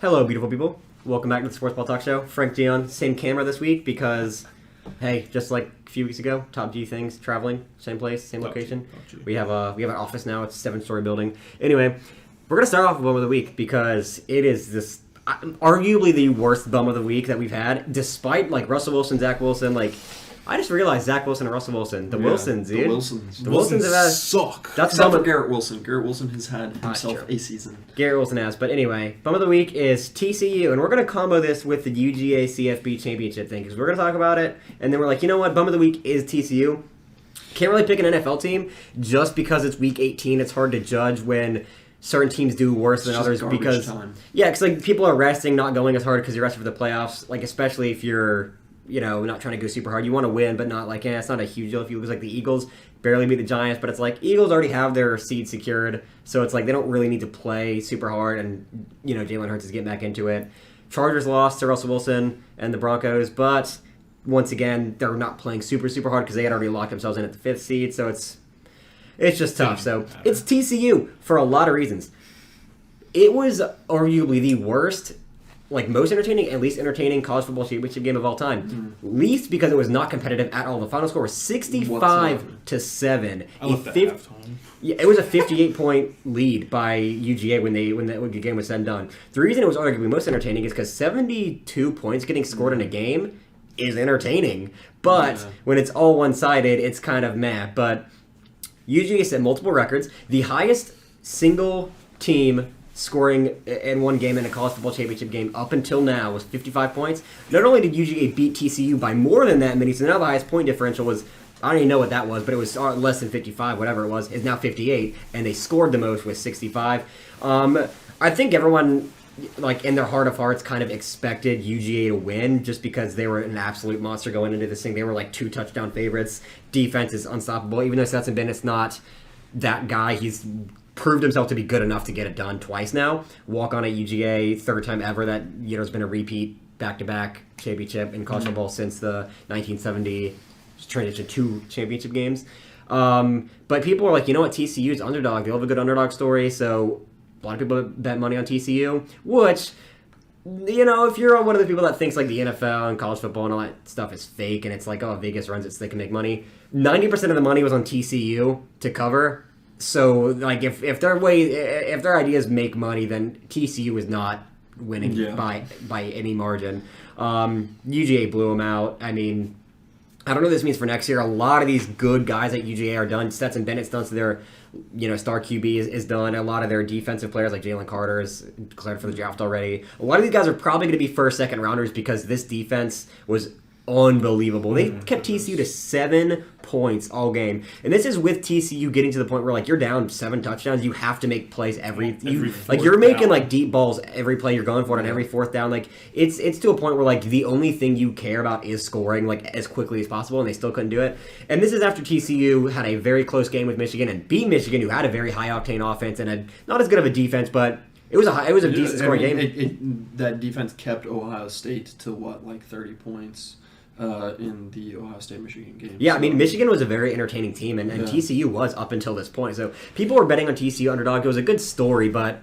Hello, beautiful people. Welcome back to the Sports Ball Talk Show. Frank Dion, same camera this week because, hey, just like a few weeks ago, Top G things, traveling, same place, same location. We have an office now. It's a 7-story building. Anyway, we're gonna start off with bum of the week because it is this arguably the worst bum of the week that we've had, despite like Russell Wilson, Zach Wilson, like. I just realized Zach Wilson and Russell Wilson. Wilsons, dude. The Wilsons have had, suck. That's Except for Garrett Wilson. Garrett Wilson has had himself a season. Garrett Wilson has. But anyway, bum of the week is TCU. And we're going to combo this with the UGA CFB championship thing. Because we're going to talk about it. And then we're like, you know what? Bum of the week is TCU. Can't really pick an NFL team. Just because it's week 18, it's hard to judge when certain teams do worse than others. Because like people are resting, not going as hard because you're resting for the playoffs. Like especially if you're... not trying to go super hard. You want to win, but not like, it's not a huge deal if you lose. Like the Eagles barely beat the Giants, but it's like Eagles already have their seed secured, so it's like they don't really need to play super hard, and, Jalen Hurts is getting back into it. Chargers lost to Russell Wilson and the Broncos, but once again, they're not playing super, super hard because they had already locked themselves in at the 5th seed, so it's just tough. So it's TCU for a lot of reasons. It was arguably the worst most entertaining, at least entertaining college football championship game of all time. Mm-hmm. Least because it was not competitive at all. The final score was 65-7. Yeah, it was a 58-point lead by UGA when the game was said and done. The reason it was arguably most entertaining is because 72 points getting scored in a game is entertaining. But when it's all one-sided, it's kind of meh. But UGA set multiple records. The highest single team scoring in one game in a college football championship game up until now was 55 points. Not only did UGA beat TCU by more than that many, so now the highest point differential was, I don't even know what that was, but it was less than 55, whatever it was, is now 58, and they scored the most with 65. I think everyone, in their heart of hearts, kind of expected UGA to win just because they were an absolute monster going into this thing. They were 2 touchdown favorites. Defense is unstoppable, even though Stetson Bennett's not that guy. He's proved himself to be good enough to get it done twice now. Walk on at UGA, 3rd time ever that has been a repeat back-to-back championship in college football since the 1970 transition to championship games. But people are like, you know what, TCU is underdog. They have a good underdog story, so a lot of people bet money on TCU, which, if you're one of the people that thinks the NFL and college football and all that stuff is fake and it's Vegas runs it so they can make money, 90% of the money was on TCU to cover. So, if their ideas make money, then TCU is not winning by any margin. UGA blew them out. I mean, I don't know what this means for next year. A lot of these good guys at UGA are done. Stetson Bennett's done, so their star QB is done. A lot of their defensive players, like Jalen Carter, is declared for the draft already. A lot of these guys are probably going to be first, second rounders because this defense was unbelievable. They kept TCU to 7 points all game. And this is with TCU getting to the point where you're down 7 touchdowns, you have to make plays you're making deep balls every play you're going for it on every 4th down. It's to a point where the only thing you care about is scoring as quickly as possible, and they still couldn't do it. And this is after TCU had a very close game with Michigan and beat Michigan, who had a very high octane offense and had not as good of a defense, but it was a decent scoring game. That defense kept Ohio State to 30 points in the Ohio State-Michigan game. Yeah, so. I mean, Michigan was a very entertaining team, and TCU was up until this point. So people were betting on TCU underdog. It was a good story, but,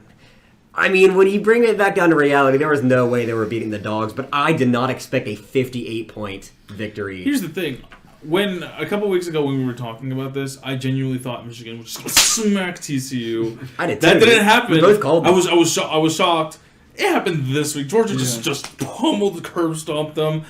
I mean, when you bring it back down to reality, there was no way they were beating the Dogs, but I did not expect a 58-point victory. Here's the thing. When a couple weeks ago when we were talking about this, I genuinely thought Michigan was just going to smack TCU. I did too. That didn't happen. We both called them. I was shocked. It happened this week. Georgia just pummeled, curb stomped them.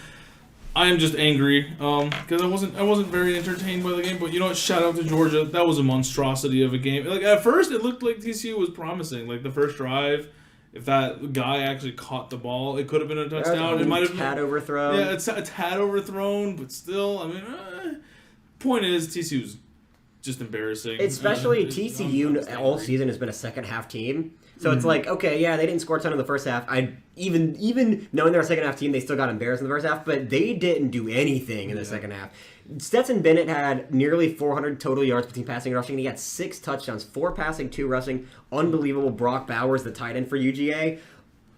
I am just angry because I wasn't very entertained by the game. But you know what? Shout out to Georgia. That was a monstrosity of a game. At first, it looked like TCU was promising. The first drive, if that guy actually caught the ball, it could have been a touchdown. It might have been tad overthrown. Yeah, it's a tad overthrown, but still, I mean, point is TCU's just embarrassing. Especially TCU all season has been a second half team. So it's okay, yeah, they didn't score a ton in the first half. Even knowing they're a second half team, they still got embarrassed in the first half, but they didn't do anything in the second half. Stetson Bennett had nearly 400 total yards between passing and rushing, and he had 6 touchdowns, 4 passing, 2 rushing. Unbelievable. Brock Bowers, the tight end for UGA.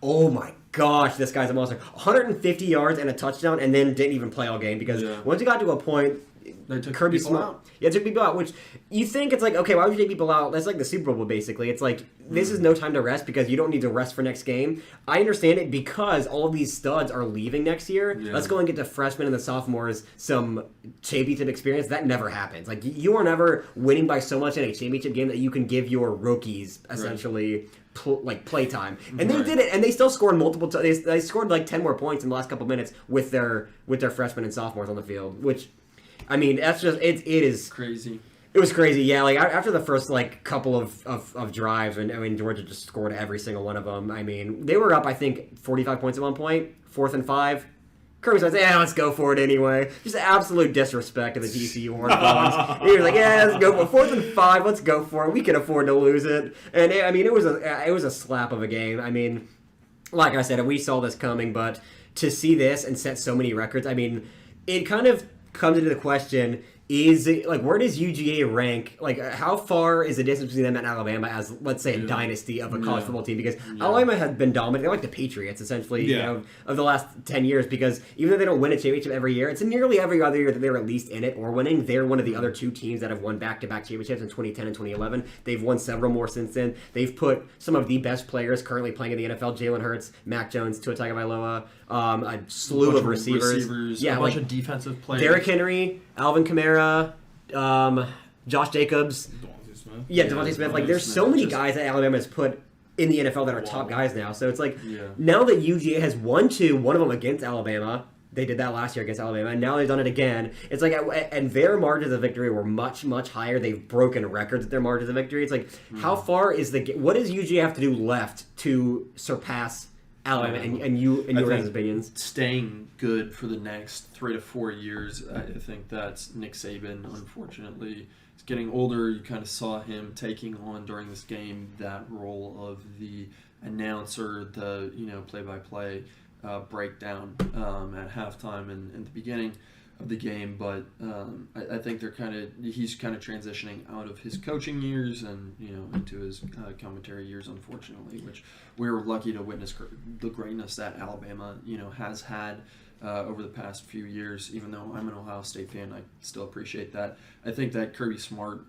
Oh my gosh, this guy's a monster. 150 yards and a touchdown, and then didn't even play all game because once he got to a point, They took Kirby people Smart. out. Yeah, took people out. Which you think it's like, okay, why would you take people out? That's like the Super Bowl, basically. It's like this is no time to rest because you don't need to rest for next game. I understand it because all of these studs are leaving next year. Yeah. Let's go and get the freshmen and the sophomores some championship experience. That never happens. Like you are never winning by so much in a championship game that you can give your rookies essentially play time. And they did it, and they still scored multiple. They scored like 10 more points in the last couple minutes with their freshmen and sophomores on the field, which. I mean, that's just it is crazy. It was crazy, yeah. Like after the first couple of drives, and I mean Georgia just scored every single one of them. I mean, they were up I think 45 points at one point, 4th and 5. Kirby says, "Yeah, let's go for it anyway." Just absolute disrespect to the TCU Horned Frogs. He was like, "Yeah, let's go for it. 4th and 5. Let's go for it. We can afford to lose it." And I mean, it was a slap of a game. I mean, like I said, we saw this coming, but to see this and set so many records, I mean, it kind of comes into the question, is it, where does UGA rank? How far is the distance between them and Alabama as, let's say, a dynasty of a college football team? Because Alabama has been dominant. They're like the Patriots, essentially, of the last 10 years, because even though they don't win a championship every year, it's nearly every other year that they're at least in it or winning. They're one of the other two teams that have won back-to-back championships in 2010 and 2011. They've won several more since then. They've put some of the best players currently playing in the NFL, Jalen Hurts, Mac Jones, Tua Tagovailoa, a slew of receivers. Yeah, a bunch of defensive players. Derrick Henry, Alvin Kamara, Josh Jacobs. Devontae Smith. Yeah, Devontae Smith. There's so many guys that Alabama has put in the NFL that are top guys now. So it's now that UGA has won one of them against Alabama. They did that last year against Alabama, and now they've done it again. It's and their margins of victory were much, much higher. They've broken records at their margins of victory. It's how far is what does UGA have to do left to surpass Alabama and your guys' opinions? Staying good for the next 3 to 4 years, I think that's Nick Saban, unfortunately. He's getting older. You kind of saw him taking on during this game that role of the announcer, the play-by-play breakdown at halftime and the beginning of the game, but I think he's kind of transitioning out of his coaching years and into his commentary years, unfortunately, which we were lucky to witness the greatness that Alabama has had over the past few years. Even though I'm an Ohio State fan, I still appreciate that. I think that Kirby Smart,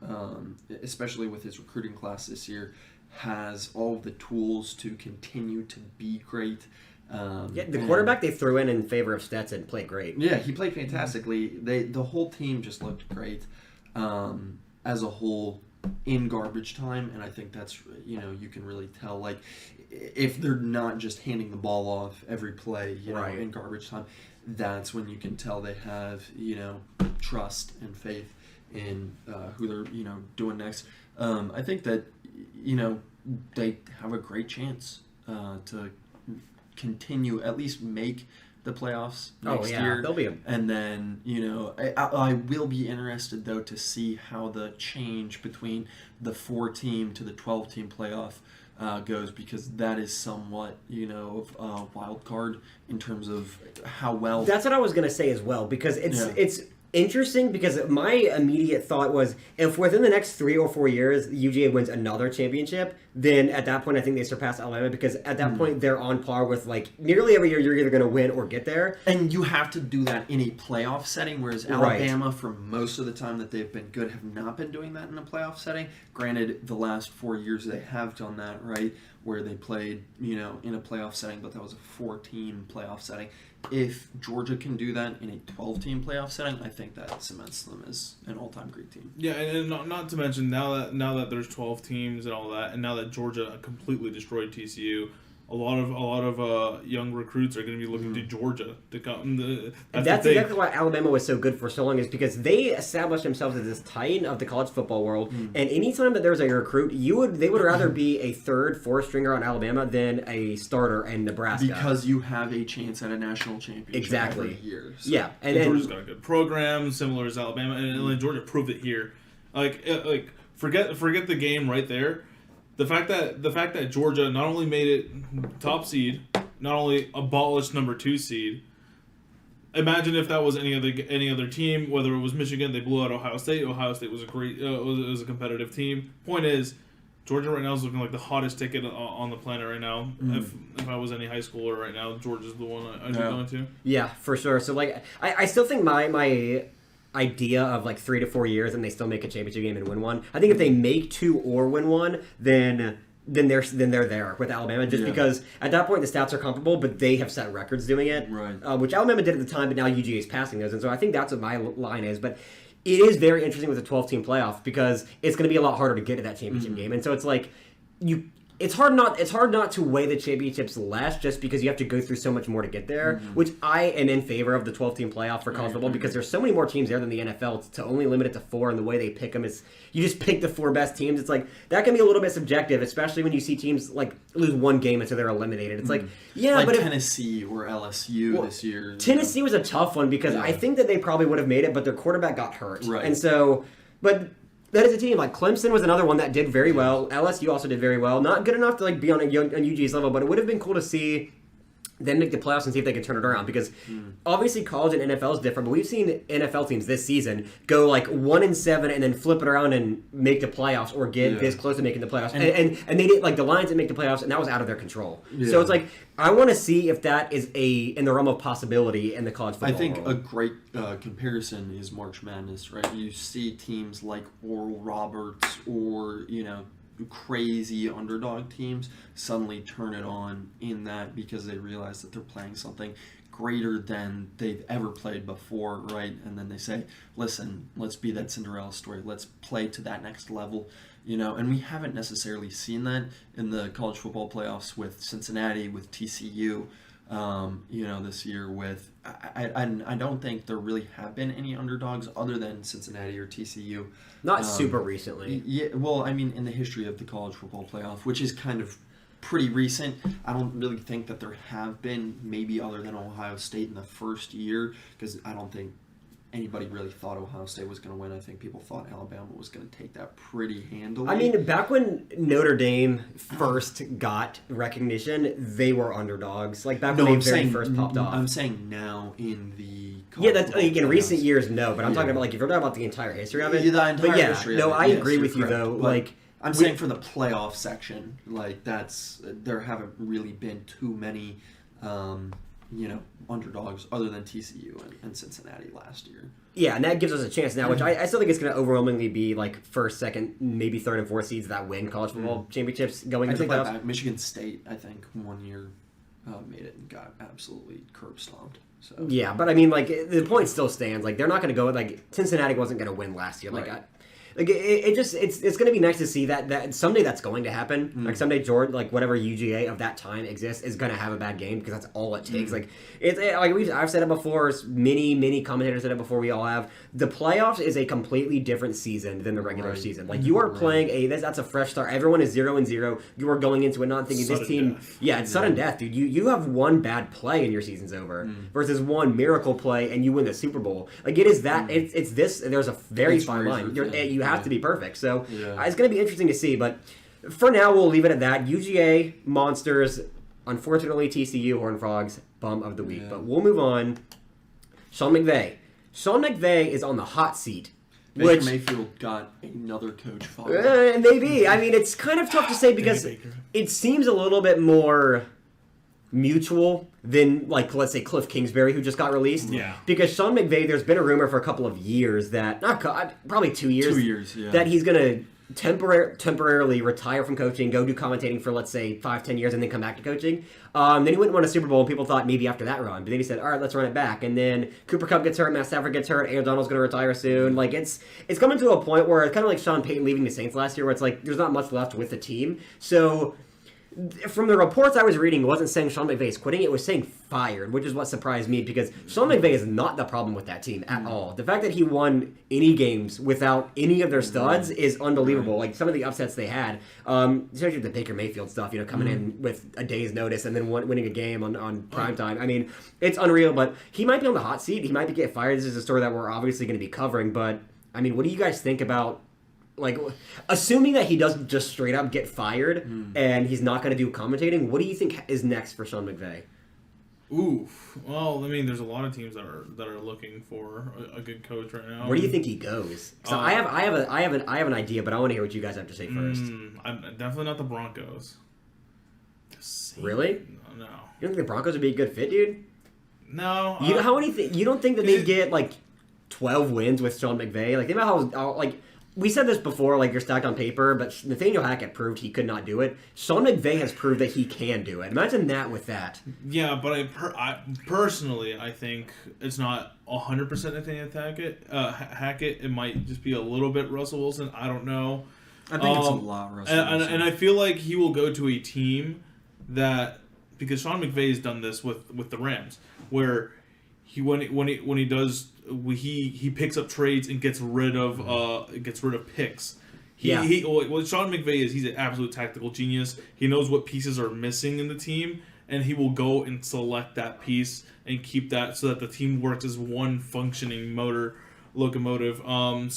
especially with his recruiting class this year, has all of the tools to continue to be great. The quarterback they threw in favor of Stetson played great. Yeah, he played fantastically. The whole team just looked great as a whole in garbage time, and I think that's you can really tell if they're not just handing the ball off every play in garbage time, that's when you can tell they have trust and faith in who they're doing next. I think that they have a great chance to continue, at least make the playoffs next year. They'll be and then, I will be interested, though, to see how the change between the 4-team to the 12-team playoff goes, because that is somewhat, of a wild card in terms of how well... That's what I was going to say as well, because it's interesting, because my immediate thought was, if within the next 3 or 4 years UGA wins another championship, then at that point I think they surpass Alabama, because at that point they're on par with nearly every year you're either going to win or get there. And you have to do that in a playoff setting, whereas Alabama, for most of the time that they've been good, have not been doing that in a playoff setting. Granted, the last 4 years they have done that, right, where they played, in a playoff setting, but that was a 4-team playoff setting. If Georgia can do that in a 12-team playoff setting, I think that cements them as an all-time great team. Yeah, and not to mention now that there's 12 teams and all that, and now that Georgia completely destroyed TCU, a lot of young recruits are going to be looking to Georgia to come. That's exactly why Alabama was so good for so long, is because they established themselves as this titan of the college football world. And anytime that there's a recruit, they would rather be a 3rd, 4th stringer on Alabama than a starter in Nebraska, because you have a chance at a national championship every year. So. Yeah, and Georgia's got a good program, similar as Alabama, and Georgia proved it here. Forget the game right there. The fact that Georgia not only made it top seed, not only abolished number 2 seed. Imagine if that was any other team, whether it was Michigan, they blew out Ohio State. Ohio State was a great was a competitive team. Point is, Georgia right now is looking like the hottest ticket on the planet right now. If I was any high schooler right now, Georgia's the one I'd be going to. Yeah, for sure. So I still think my idea of like 3 to 4 years and they still make a championship game and win one. I think if they make 2 or win one, then they're there with Alabama, just because at that point the stats are comparable, but they have set records doing it, right? Which Alabama did at the time, but now UGA is passing those, and so I think that's what my line is. But it is very interesting with a 12-team playoff because it's going to be a lot harder to get to that championship game, and so it's like It's hard not to weigh the championships less just because you have to go through so much more to get there, which I am in favor of the 12-team playoff for college football because there's so many more teams there than the NFL. To only limit it to 4 and the way they pick them is you just pick the 4 best teams. It's like that can be a little bit subjective, especially when you see teams like lose one game and so they're eliminated. It's like, like but Tennessee or LSU this year. Tennessee was a tough one because I think that they probably would have made it, but their quarterback got hurt. Right. And so, but that is a team. Like Clemson was another one that did very well. LSU also did very well. Not good enough to like be on UG's level, but it would have been cool to see them make the playoffs and see if they could turn it around. Because obviously college and NFL is different, but we've seen NFL teams this season go like 1-7 and then flip it around and make the playoffs or get this close to making the playoffs. And they did like the Lions didn't make the playoffs, and that was out of their control. Yeah. So it's like I want to see if that is in the realm of possibility in the college football I think world. a great comparison is March Madness, right? You see teams like Oral Roberts or, crazy underdog teams suddenly turn it on in that because they realize that they're playing something greater than they've ever played before, right? And then they say, listen, let's be that Cinderella story. Let's play to that next level, and we haven't necessarily seen that in the college football playoffs with Cincinnati, with TCU, this year with, I don't think there really have been any underdogs other than Cincinnati or TCU. Not super recently. Yeah, well, I mean, in the history of the college football playoff, which is kind of pretty recent, I don't really think that there have been, maybe other than Ohio State in the first year, because I don't think anybody really thought Ohio State was going to win. I think people thought Alabama was going to take that pretty handily. I mean, back when Notre Dame first got recognition, they were underdogs. Like back when they first popped off. I'm saying now in the that's like in recent years, no. But I'm talking about like if you're talking about the entire history of it. The entire history. No, of it, I agree with you correct. though. But like I'm saying for the playoff section, like there haven't really been too many. Underdogs other than TCU and Cincinnati last year. Yeah, and that gives us a chance now, which I still think it's going to overwhelmingly be like first, second, maybe third and fourth seeds that win college football championships going into the playoffs. Back. Michigan State, I think, one year made it and got absolutely curb stomped. So. Yeah, but I mean, like the point still stands. Like they're not going to go like Cincinnati wasn't going to win last year. Like. Right. It's going to be nice to see that someday that's going to happen. Like someday George, like whatever UGA of that time exists, is going to have a bad game because that's all it takes. Like I've said it before. Many commentators said it before. We all have. The playoffs is a completely different season than the regular season. Like you are playing that's a fresh start. Everyone is 0-0. You are going into it not thinking sudden this team. Death. Yeah, it's sudden death, dude. You have one bad play and your season's over versus one miracle play and you win the Super Bowl. Like it is that. It's this. There's a very fine line. You have to be perfect. So it's going to be interesting to see. But for now, we'll leave it at that. UGA, Monsters. Unfortunately, TCU, Horned Frogs, bum of the week. Yeah. But we'll move on. Sean Mcvay. Sean Mcvay is on the hot seat. Baker Mayfield got another coach fired. Maybe. I mean, it's kind of tough to say because it seems a little bit more mutual than, like, let's say Cliff Kingsbury, who just got released. Yeah. Because Sean Mcvay, there's been a rumor for a couple of years that, probably 2 years. 2 years, yeah. That he's going to temporarily retire from coaching, go do commentating for, let's say, 5-10 years, and then come back to coaching. Then he went and won a Super Bowl, and people thought maybe after that run. But then he said, all right, let's run it back. And then Cooper Kupp gets hurt, Matt Stafford gets hurt, Aaron Donald's going to retire soon. Like, it's coming to a point where it's kind of like Sean Payton leaving the Saints last year, where it's like there's not much left with the team. So from the reports I was reading, it wasn't saying Sean McVay is quitting. It was saying fired, which is what surprised me because Sean McVay is not the problem with that team at all. The fact that he won any games without any of their studs is unbelievable. Like some of the upsets they had, especially the Baker Mayfield stuff, coming in with a day's notice and then winning a game on primetime. I mean, it's unreal, but he might be on the hot seat. He might get fired. This is a story that we're obviously going to be covering, but I mean, what do you guys think about, like, assuming that he doesn't just straight up get fired and he's not going to do commentating, what do you think is next for Sean McVay? Oof. Well, I mean, there's a lot of teams that are looking for a good coach right now. Where do you think he goes? So I have an idea, but I want to hear what you guys have to say first. I'm definitely not the Broncos. Really? No. You don't think the Broncos would be a good fit, dude? No. You don't think that they'd get like 12 wins with Sean McVay. Like, think about how like we said this before, like you're stacked on paper, but Nathaniel Hackett proved he could not do it. Sean McVay has proved that he can do it. Imagine that with that. Yeah, but I personally, I think it's not 100% Nathaniel Hackett. It might just be a little bit Russell Wilson. I don't know. I think it's a lot Russell Wilson. And I feel like he will go to a team that, because Sean McVay has done this with the Rams, where when he picks up trades and gets rid of picks. What Sean McVay is, he's an absolute tactical genius. He knows what pieces are missing in the team, and he will go and select that piece and keep that so that the team works as one functioning locomotive. Hot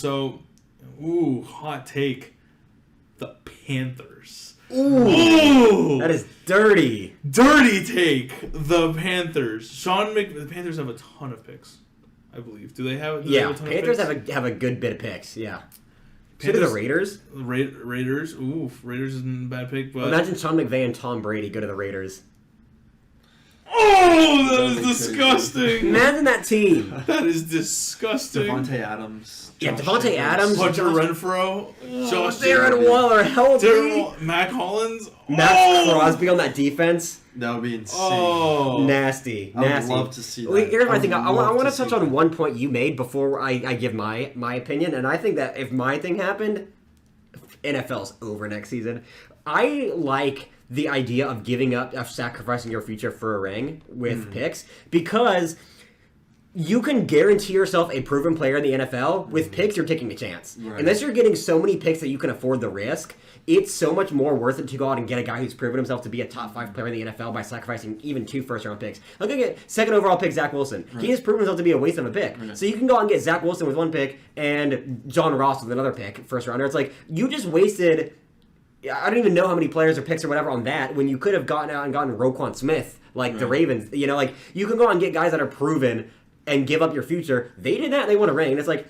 take. The Panthers. Ooh, that is dirty. Dirty take. The Panthers. The Panthers have a ton of picks, I believe. Do they have? Panthers have a good bit of picks. Yeah. So do the Raiders. Raiders. Ooh, Raiders isn't a bad pick. But imagine Sean McVay and Tom Brady go to the Raiders. Oh, that is disgusting. Imagine that team. That is disgusting. Devontae Adams. Devontae Adams. Hunter Renfrow. Josh Darren Waller. Help me. Mac Hollins. Max Crosby on that defense. That would be insane. Oh, nasty. I would love to see that. Wait, here's my thing. I want to touch on one point you made before I give my opinion, and I think that if my thing happened, NFL's over next season. I like the idea of giving up, of sacrificing your future for a ring with picks, because you can guarantee yourself a proven player in the NFL. With picks, you're taking a chance. Right. Unless you're getting so many picks that you can afford the risk, it's so much more worth it to go out and get a guy who's proven himself to be a top 5 player in the NFL by sacrificing even 2 first-round picks. Look at second overall pick, Zach Wilson. Right. He has proven himself to be a waste of a pick. Right. So you can go out and get Zach Wilson with 1 pick and John Ross with another pick, first-rounder. It's like, you just wasted... I don't even know how many players or picks or whatever on that when you could have gotten out and gotten Roquan Smith, like the Ravens. You know, like, you can go out and get guys that are proven and give up your future. They did that. They won a ring. And it's like,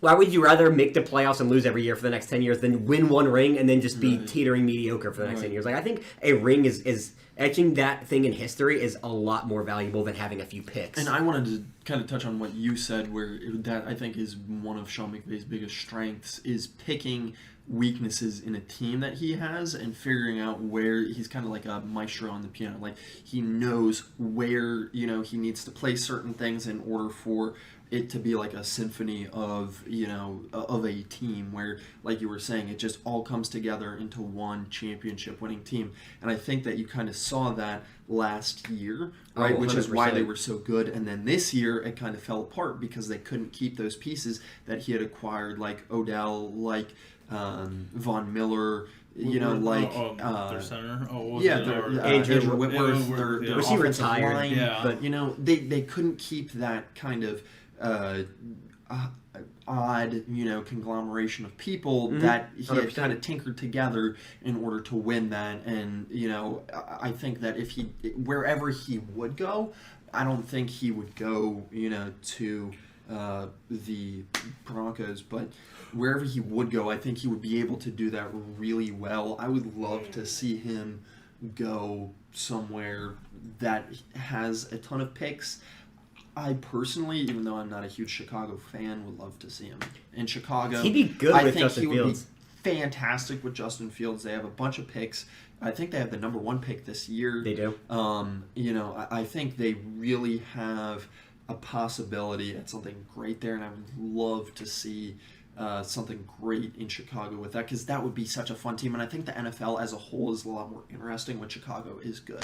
why would you rather make the playoffs and lose every year for the next 10 years than win 1 ring and then just be teetering mediocre for the next 10 years? Like, I think a ring is etching that thing in history is a lot more valuable than having a few picks. And I wanted to kind of touch on what you said, where that I think is one of Sean McVay's biggest strengths, is picking weaknesses in a team that he has and figuring out where he's kind of like a maestro on the piano. Like, he knows where, he needs to play certain things in order for it to be like a symphony of, of a team where, like you were saying, it just all comes together into one championship winning team. And I think that you kind of saw that last year, right? Which is why they were so good. And then this year it kind of fell apart because they couldn't keep those pieces that he had acquired, like Odell, like Von Miller, their center. Andrew Whitworth, their receiver retired. Line, but they couldn't keep that kind of odd, conglomeration of people that he had kind of tinkered together in order to win that. And I think that if wherever he would go, I don't think he would go, to the Broncos, but wherever he would go, I think he would be able to do that really well. I would love to see him go somewhere that has a ton of picks. I personally, even though I'm not a huge Chicago fan, would love to see him in Chicago. He'd be good with Justin Fields. Would be fantastic with Justin Fields. They have a bunch of picks. I think they have the number 1 pick this year. They do. I think they really have a possibility at something great there, and I would love to see something great in Chicago with that, because that would be such a fun team. And I think the NFL as a whole is a lot more interesting when Chicago is good.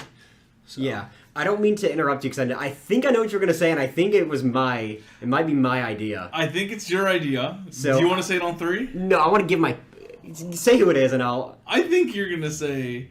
So. Yeah, I don't mean to interrupt you because I think I know what you're going to say, and I think it might be my idea. I think it's your idea. So, do you want to say it on 3? No, I want to give say who it is, and I think you're going to say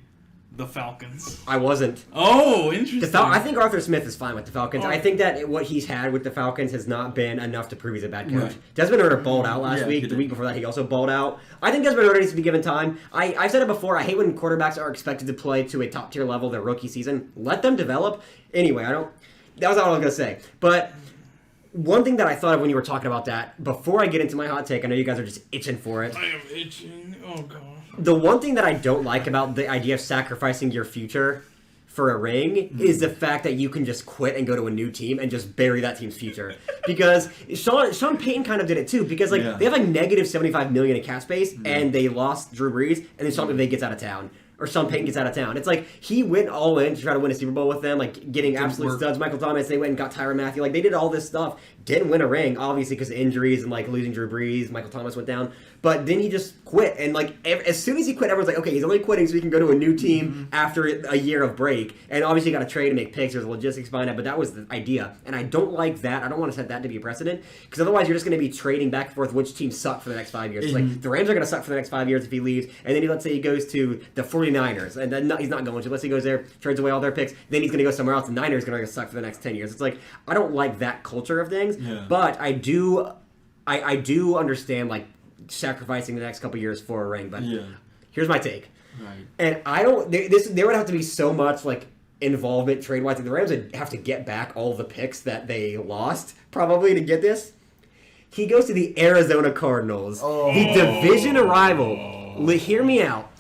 the Falcons. I wasn't. Oh, interesting. I think Arthur Smith is fine with the Falcons. I think that what he's had with the Falcons has not been enough to prove he's a bad coach. Right. Desmond Ridder balled out last week. The week before that, he also balled out. I think Desmond Ridder needs to be given time. I've said it before. I hate when quarterbacks are expected to play to a top-tier level their rookie season. Let them develop. Anyway, that was all I was going to say. But one thing that I thought of when you were talking about that, before I get into my hot take, I know you guys are just itching for it. I am itching. Oh, God. The one thing that I don't like about the idea of sacrificing your future for a ring is the fact that you can just quit and go to a new team and just bury that team's future. Because Sean Payton kind of did it too. Because they have like negative $75 million in cap space, and they lost Drew Brees, and then Sean McVay gets out of town. Or Sean Payton gets out of town. It's like he went all in to try to win a Super Bowl with them, like getting absolute studs. Michael Thomas, they went and got Tyrann Mathieu. Like they did all this stuff. Didn't win a ring, obviously, because of injuries and like losing Drew Brees. Michael Thomas went down. But then he just quit. And like as soon as he quit, everyone's like, okay, he's only quitting so he can go to a new team after a year of break. And obviously, you got to trade and make picks. There's logistics behind it. But that was the idea. And I don't like that. I don't want to set that to be a precedent. Because otherwise, you're just going to be trading back and forth which teams suck for the next 5 years. It's like the Rams are going to suck for the next 5 years if he leaves. And then let's say he goes to the 49ers. And then he's not going to. Let's say he goes there, trades away all their picks. Then he's going to go somewhere else. The Niners are going to suck for the next 10 years. It's like, I don't like that culture of things. Yeah. But I do understand, like, sacrificing the next couple years for a ring. But here's my take. Right. And I don't... There would have to be so much, like, involvement trade-wise. The Rams would have to get back all the picks that they lost, probably, to get this. He goes to the Arizona Cardinals. The division rival. Hear me out.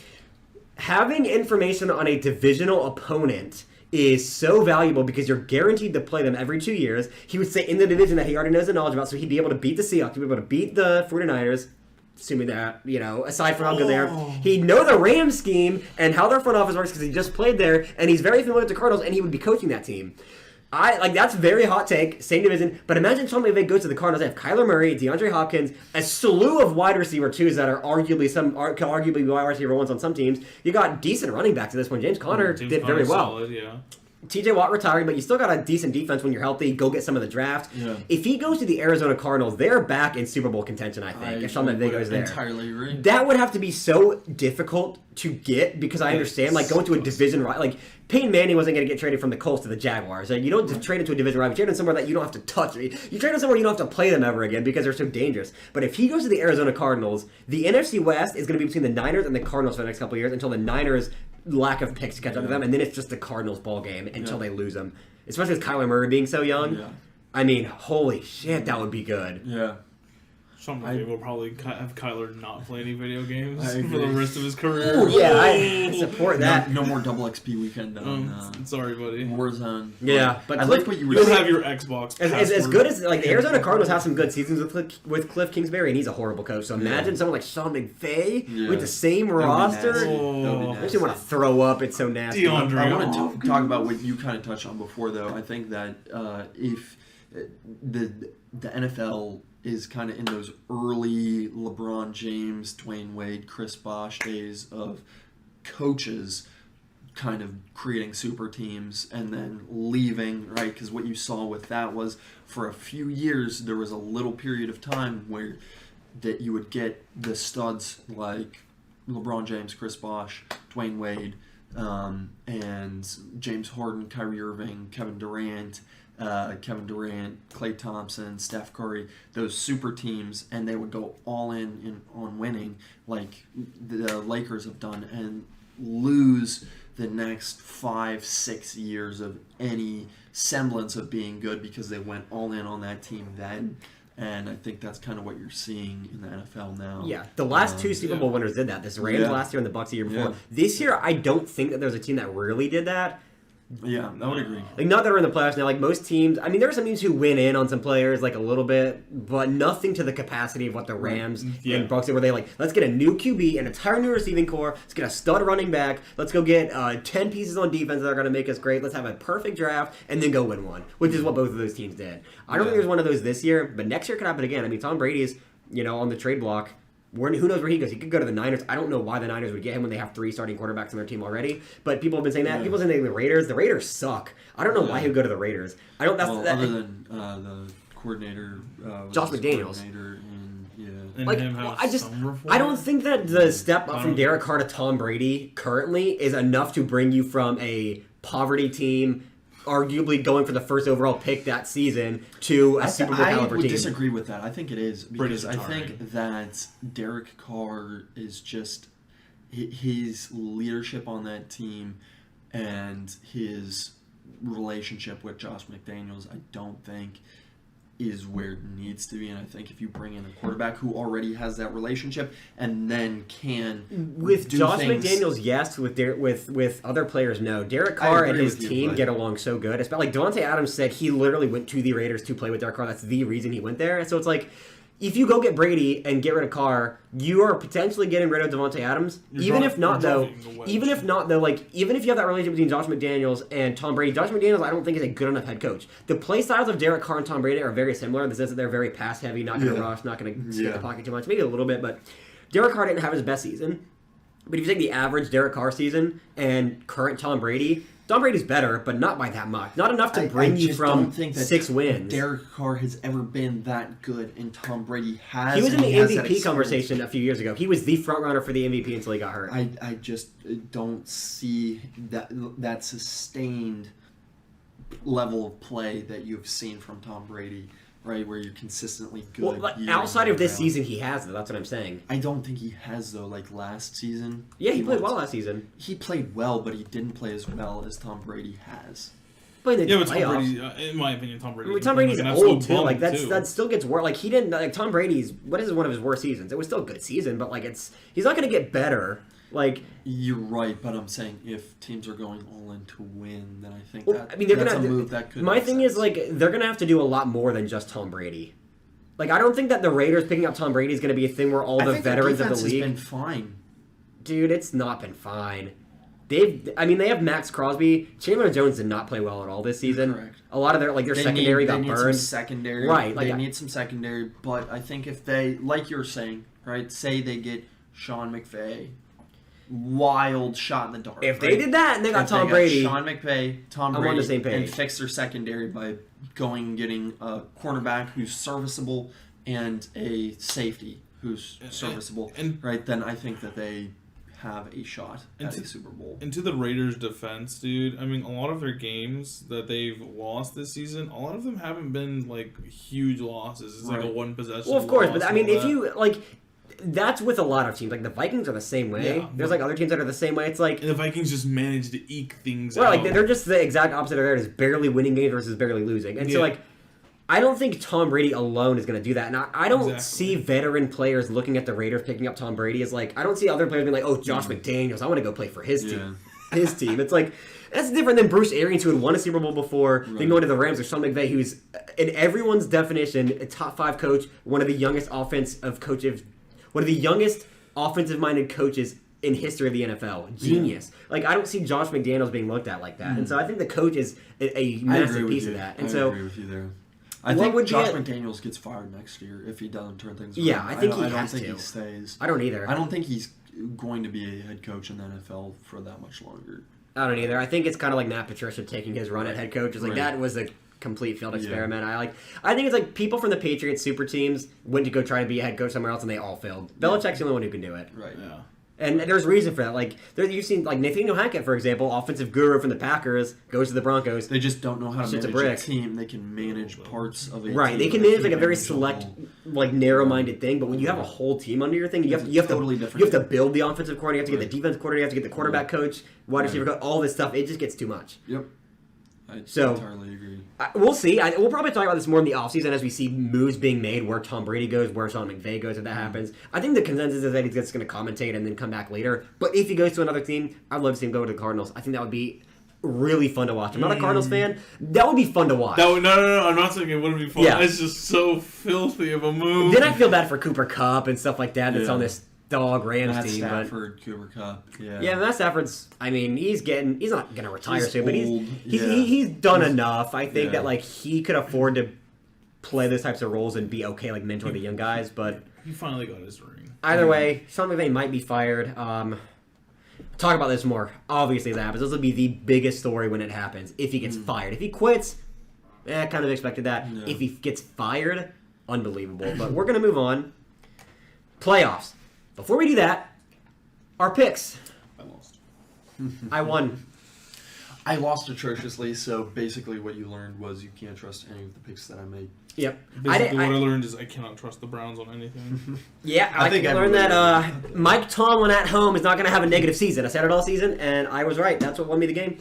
Having information on a divisional opponent is so valuable because you're guaranteed to play them every 2 years. He would say in the division that he already knows the knowledge about, so he'd be able to beat the Seahawks, he'd be able to beat the 49ers, assuming that, aside from how good they are, he'd know the Rams scheme and how their front office works because he just played there, and he's very familiar with the Cardinals, and he would be coaching that team. That's a very hot take, same division, but imagine Sean McVay goes to the Cardinals. They have Kyler Murray, DeAndre Hopkins, a slew of wide receiver twos that are arguably wide receiver ones on some teams. You got decent running backs at this point. James Conner did very well. Solid, yeah. TJ Watt retiring, but you still got a decent defense when you're healthy. Go get some of the draft. Yeah. If he goes to the Arizona Cardinals, they're back in Super Bowl contention, I think, if Sean McVay goes there. I entirely agree. That would have to be so difficult to get because I understand, like, going to a division rival. Like, Peyton Manning wasn't going to get traded from the Colts to the Jaguars. Like, you don't just trade into a division rival. You trade in somewhere that you don't have to touch. You trade in somewhere you don't have to play them ever again because they're so dangerous. But if he goes to the Arizona Cardinals, the NFC West is going to be between the Niners and the Cardinals for the next couple of years until the Niners' lack of picks catch up to them, and then it's just the Cardinals ball game until they lose them. Especially with Kyler Murray being so young. Yeah. I mean, holy shit, that would be good. Yeah. Some people will probably have Kyler not play any video games for the rest of his career. Ooh, yeah, I support that. No more double XP weekend sorry, buddy. Warzone. Yeah, but I like what you were saying. You'll have your Xbox. As good as the Arizona Cardinals have some good seasons with Cliff Kingsbury, and he's a horrible coach. So imagine someone like Sean McVay with the same roster. I actually want to throw up. It's so nasty. I want to talk about what you kind of touched on before, though. I think that if the NFL is kind of in those early LeBron James, Dwayne Wade, Chris Bosh days of coaches kind of creating super teams and then leaving, right? Because what you saw with that was for a few years there was a little period of time where that you would get the studs like LeBron James, Chris Bosh, Dwayne Wade, and James Harden, Kyrie Irving, Kevin Durant, Klay Thompson, Steph Curry, those super teams, and they would go all in on winning like the Lakers have done and lose the next 5-6 years of any semblance of being good because they went all in on that team then. And I think that's kind of what you're seeing in the NFL now. Yeah, the last two Super Bowl winners did that. This Rams last year and the Bucs the year before. This year, I don't think that there's a team that really did that. Yeah, I would agree. Like, not that we're in the playoffs now. Like, most teams... I mean, there are some teams who win in on some players, like, a little bit, but nothing to the capacity of what the Rams and Bucs did, where they, like, let's get a new QB, an entire new receiving core, let's get a stud running back, let's go get 10 pieces on defense that are going to make us great, let's have a perfect draft, and then go win one, which is what both of those teams did. I don't think there's one of those this year, but next year could happen again. I mean, Tom Brady's, on the trade block. Who knows where he goes? He could go to the Niners. I don't know why the Niners would get him when they have 3 starting quarterbacks on their team already. But people have been saying that. People saying the Raiders. The Raiders suck. I don't know why he would go to the Raiders. I don't. That's other than the coordinator, Josh McDaniels. And I don't think that the step up from Derek Carr to Tom Brady currently is enough to bring you from a poverty team, arguably going for the first overall pick that season, to a Super Bowl caliber team. I would disagree with that. I think it is because I think that Derek Carr is just his leadership on that team and his relationship with Josh McDaniels. I don't think is where it needs to be. And I think if you bring in a quarterback who already has that relationship and then can with do Josh things, McDaniels, yes. With other players, no. Derek Carr and his team get along so good. It's like Davante Adams said, he literally went to the Raiders to play with Derek Carr. That's the reason he went there. And so it's like, if you go get Brady and get rid of Carr, you are potentially getting rid of Davante Adams. Even if not, though, like even if you have that relationship between Josh McDaniels and Tom Brady, Josh McDaniels, I don't think is a good enough head coach. The play styles of Derek Carr and Tom Brady are very similar in the sense that they're very pass heavy, not going to rush, not going to stick the pocket too much, maybe a little bit. But Derek Carr didn't have his best season. But if you take the average Derek Carr season and current Tom Brady's better, but not by that much. Not enough to bring you from 6 wins. Derek Carr has ever been that good, and Tom Brady has. He was in the MVP conversation a few years ago. He was the front runner for the MVP until he got hurt. I just don't see that sustained level of play that you've seen from Tom Brady. Right, where you're consistently good. Well, like, outside of this season, he has, though. That's what I'm saying. I don't think he has, though. Like last season. Yeah, he played well last season. He played well, but he didn't play as well as Tom Brady has. But in the Tom Brady, in my opinion, Tom Brady. Tom Brady's old too. Like that still gets worse. Like he didn't. Like Tom Brady's. What is one of his worst seasons? It was still a good season, but like he's not going to get better. Like you're right, but I'm saying if teams are going all in to win, then I think they're that's a move that could. My thing is like they're gonna have to do a lot more than just Tom Brady. Like I don't think that the Raiders picking up Tom Brady is going to be a thing where all the veterans of the league. Has been fine, dude. It's not been fine. They have Max Crosby. Chandler Jones did not play well at all this season. Correct. A lot of their secondary got burned. Right, they need some secondary. But I think if they, like you're saying, right, say they get Sean Mcvay. Wild shot in the dark. If they did that and they got Tom Brady, Sean Mcvay, Tom Brady, I'm on the same page. And fix their secondary by going and getting a cornerback who's serviceable and a safety who's serviceable, right? Then I think that they have a shot at a Super Bowl. And to the Raiders' defense, dude, I mean, a lot of their games that they've lost this season, a lot of them haven't been like huge losses. It's like a one possession. Well, of course, but I mean, if you like. That's with a lot of teams. Like, the Vikings are the same way. Yeah, there's, like, other teams that are the same way. It's like... And the Vikings just manage to eke things out. Like, they're just the exact opposite of theirs. Barely winning games versus barely losing. And so, like, I don't think Tom Brady alone is going to do that. And I don't see veteran players looking at the Raiders picking up Tom Brady as, like... I don't see other players being like, oh, Josh McDaniels, I want to go play for his team. His team. It's like... That's different than Bruce Arians, who had won a Super Bowl before, then going to the Rams, or Sean McVay, who's, in everyone's definition, a top 5 coach, one of the youngest offensive-minded coaches in history of the NFL. Genius. Yeah. Like, I don't see Josh McDaniels being looked at like that. And so I think the coach is a massive piece of that. And I agree with you there. I think Josh McDaniels gets fired next year if he doesn't turn things around. Yeah, I think he has to. I don't think he stays. I don't either. I don't think he's going to be a head coach in the NFL for that much longer. I don't either. I think it's kind of like Matt Patricia taking his run at head coach. It's like, that was a complete failed experiment. I think it's like people from the Patriots super teams went to go try to be a head coach somewhere else and they all failed. Belichick's the only one who can do it. Right. Yeah. And there's reason for that. Like you've seen like Nathaniel Hackett, for example, offensive guru from the Packers, goes to the Broncos. They just don't know how to manage a team. They can manage parts of a team. They can manage like a very select, like narrow-minded thing. But when you have a whole team under your thing, you have to build the offensive coordinator. You have to get the defense coordinator. You have to get the quarterback coach, wide receiver coach, all this stuff. It just gets too much. Yep. I entirely agree. We'll see. We'll probably talk about this more in the offseason as we see moves being made, where Tom Brady goes, where Sean McVay goes, if that happens. I think the consensus is that he's just going to commentate and then come back later. But if he goes to another team, I'd love to see him go to the Cardinals. I think that would be really fun to watch. I'm not a Cardinals fan. That would be fun to watch. No, I'm not saying it wouldn't be fun. Yeah. It's just so filthy of a move. Then I feel bad for Cooper Kupp and stuff like that that's on this dog Rams team. Stafford, Cooper Kupp. Yeah, Matt Stafford's. I mean, he's not gonna retire soon, but he's done enough. I think that like he could afford to play those types of roles and be okay, like mentor the young guys. But he finally got his ring. Either way, Sean McVay might be fired. Talk about this more. Obviously, that happens. This will be the biggest story when it happens. If he gets fired, if he quits, kind of expected that. No. If he gets fired, unbelievable. But we're gonna move on. Playoffs. Before we do that, our picks. I lost. I won. I lost atrociously, so basically what you learned was you can't trust any of the picks that I made. Yep. Basically what I learned is I cannot trust the Browns on anything. Yeah, I think I learned that Mike Tomlin at home is not going to have a negative season. I said it all season, and I was right. That's what won me the game.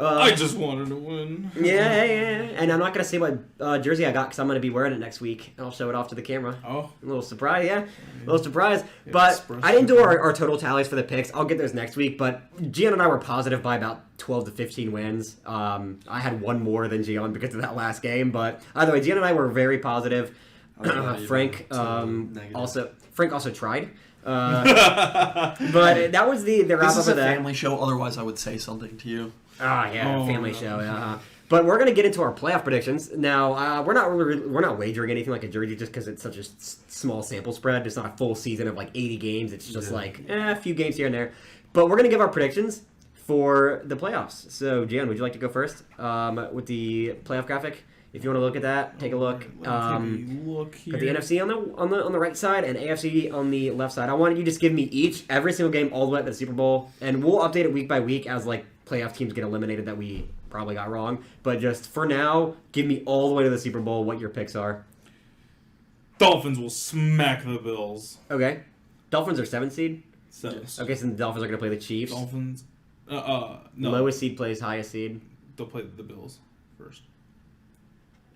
I just wanted to win. Yeah. And I'm not going to say what jersey I got because I'm going to be wearing it next week. I'll show it off to the camera. Oh. A little surprise, yeah. A little surprise. But I didn't do our total tallies for the picks. I'll get those next week. But Gian and I were positive by about 12 to 15 wins. I had one more than Gian because of that last game. But either way, Gian and I were very positive. Frank also tried. But that was the wrap up of that. This is a family show. Otherwise, I would say something to you. Family show. Yeah. But we're gonna get into our playoff predictions now. We're not wagering anything like a jersey just because it's such a small sample spread. It's not a full season of like 80 games. It's just a few games here and there. But we're gonna give our predictions for the playoffs. So, Gian, would you like to go first with the playoff graphic? If you want to look at that, take a look. Look here. Got the NFC on the right side and AFC on the left side. I wanted you to just give me every single game all the way up to the Super Bowl, and we'll update it week by week as like playoff teams get eliminated that we probably got wrong. But just for now, give me all the way to the Super Bowl what your picks are. Dolphins will smack the Bills. Okay. Dolphins are 7th seed? Yes. Okay, so the Dolphins are going to play the Chiefs. Dolphins. No. Lowest seed plays highest seed. They'll play the Bills first.